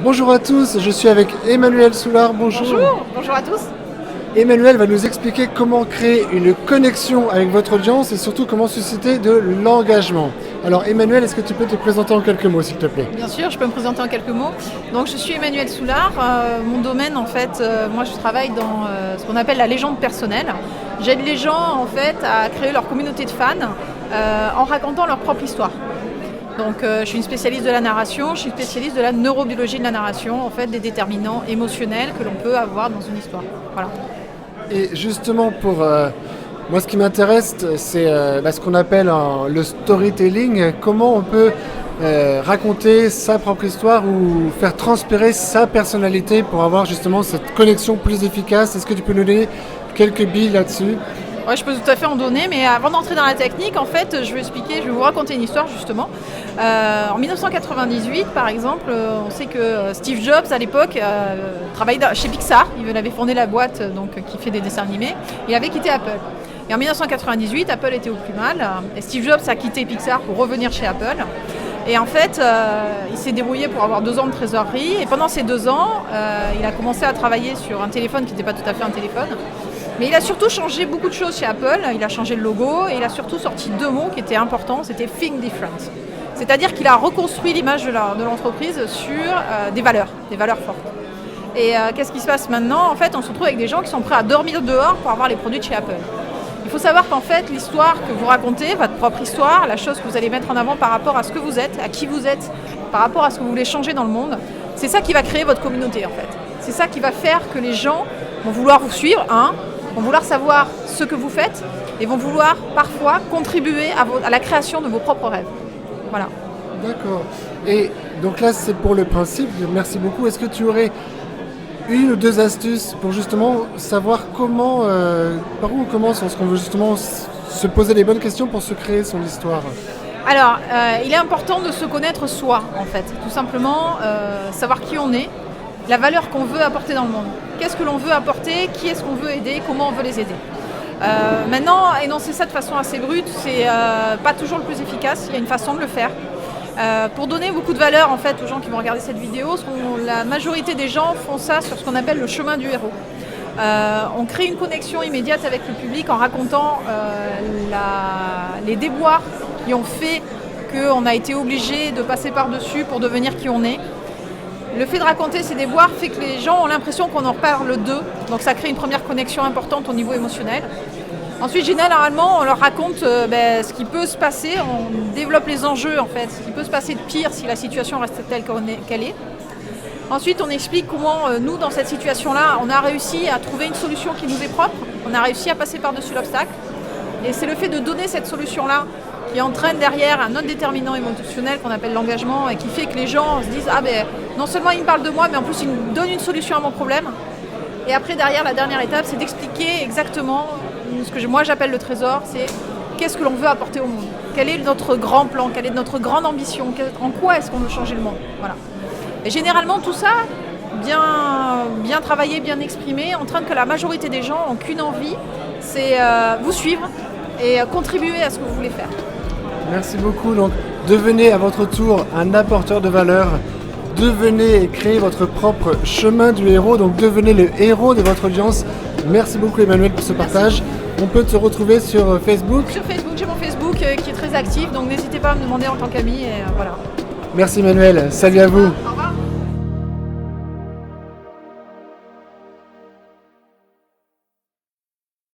Bonjour à tous, je suis avec Emmanuel Soulard, bonjour. Bonjour à tous. Emmanuel va nous expliquer comment créer une connexion avec votre audience et surtout comment susciter de l'engagement. Alors Emmanuel, est-ce que tu peux te présenter en quelques mots s'il te plaît? Bien sûr, je peux me présenter en quelques mots. Donc je suis Emmanuel Soulard. Mon domaine en fait, moi je travaille dans ce qu'on appelle la légende personnelle. J'aide les gens en fait à créer leur communauté de fans en racontant leur propre histoire. Donc je suis une spécialiste de la narration, je suis spécialiste de la neurobiologie de la narration, en fait des déterminants émotionnels que l'on peut avoir dans une histoire. Voilà. Et justement pour moi ce qui m'intéresse c'est ce qu'on appelle le storytelling, comment on peut raconter sa propre histoire ou faire transpirer sa personnalité pour avoir justement cette connexion plus efficace. Est-ce que tu peux nous donner quelques billes là-dessus? Ouais, je peux tout à fait en donner, mais avant d'entrer dans la technique, en fait, je vais vous raconter une histoire justement. En 1998, par exemple, on sait que Steve Jobs, à l'époque, travaillait chez Pixar. Il avait fondé la boîte qui fait des dessins animés. Il avait quitté Apple. Et en 1998, Apple était au plus mal. Et Steve Jobs a quitté Pixar pour revenir chez Apple. Et en fait, il s'est débrouillé pour avoir 2 ans de trésorerie. Et pendant ces 2 ans, il a commencé à travailler sur un téléphone qui n'était pas tout à fait un téléphone. Mais il a surtout changé beaucoup de choses chez Apple. Il a changé le logo et il a surtout sorti 2 mots qui étaient importants. C'était Think Different. C'est-à-dire qu'il a reconstruit l'image de l'entreprise sur des valeurs fortes. Et qu'est-ce qui se passe maintenant? En fait, on se retrouve avec des gens qui sont prêts à dormir dehors pour avoir les produits de chez Apple. Il faut savoir qu'en fait, l'histoire que vous racontez, votre propre histoire, la chose que vous allez mettre en avant par rapport à ce que vous êtes, à qui vous êtes, par rapport à ce que vous voulez changer dans le monde, c'est ça qui va créer votre communauté en fait. C'est ça qui va faire que les gens vont vouloir vous suivre, vont vouloir savoir ce que vous faites et vont vouloir parfois contribuer à la création de vos propres rêves. Voilà. D'accord. Et donc là, c'est pour le principe. Merci beaucoup. Est-ce que tu aurais une ou 2 astuces pour justement savoir comment, par où on commence lorsqu'on veut justement se poser les bonnes questions pour se créer son histoire? Alors, il est important de se connaître soi, en fait. Tout simplement, savoir qui on est, la valeur qu'on veut apporter dans le monde. Qu'est-ce que l'on veut apporter, qui est-ce qu'on veut aider, comment on veut les aider. Maintenant, énoncer ça de façon assez brute, c'est pas toujours le plus efficace. Il y a une façon de le faire. Pour donner beaucoup de valeur en fait aux gens qui vont regarder cette vidéo, la majorité des gens font ça sur ce qu'on appelle le chemin du héros. On crée une connexion immédiate avec le public en racontant les déboires qui ont fait qu'on a été obligé de passer par-dessus pour devenir qui on est. Le fait de raconter ces déboires fait que les gens ont l'impression qu'on en reparle d'eux, donc ça crée une première connexion importante au niveau émotionnel. Ensuite, généralement, on leur raconte ce qui peut se passer, on développe les enjeux en fait, ce qui peut se passer de pire si la situation reste telle qu'elle est. Ensuite, on explique comment nous, dans cette situation-là, on a réussi à trouver une solution qui nous est propre, on a réussi à passer par-dessus l'obstacle. Et c'est le fait de donner cette solution-là qui entraîne derrière un autre déterminant émotionnel qu'on appelle l'engagement et qui fait que les gens se disent non seulement ils me parlent de moi, mais en plus ils me donnent une solution à mon problème. Et après, derrière, la dernière étape, c'est d'expliquer exactement ce que moi j'appelle le trésor, c'est qu'est-ce que l'on veut apporter au monde, quel est notre grand plan, quelle est notre grande ambition, en quoi est-ce qu'on veut changer le monde. Voilà. Et généralement tout ça, bien travaillé, bien exprimé, entraîne que la majorité des gens n'ont qu'une envie, c'est vous suivre et contribuer à ce que vous voulez faire. Merci beaucoup. Donc, devenez à votre tour un apporteur de valeur. Devenez et créez votre propre chemin du héros. Donc, devenez le héros de votre audience. Merci beaucoup Emmanuel pour ce partage. On peut te retrouver sur Facebook. Sur Facebook, j'ai mon Facebook qui est très actif, donc n'hésitez pas à me demander en tant qu'ami. Et voilà. Merci Emmanuel. Salut à vous. Au revoir.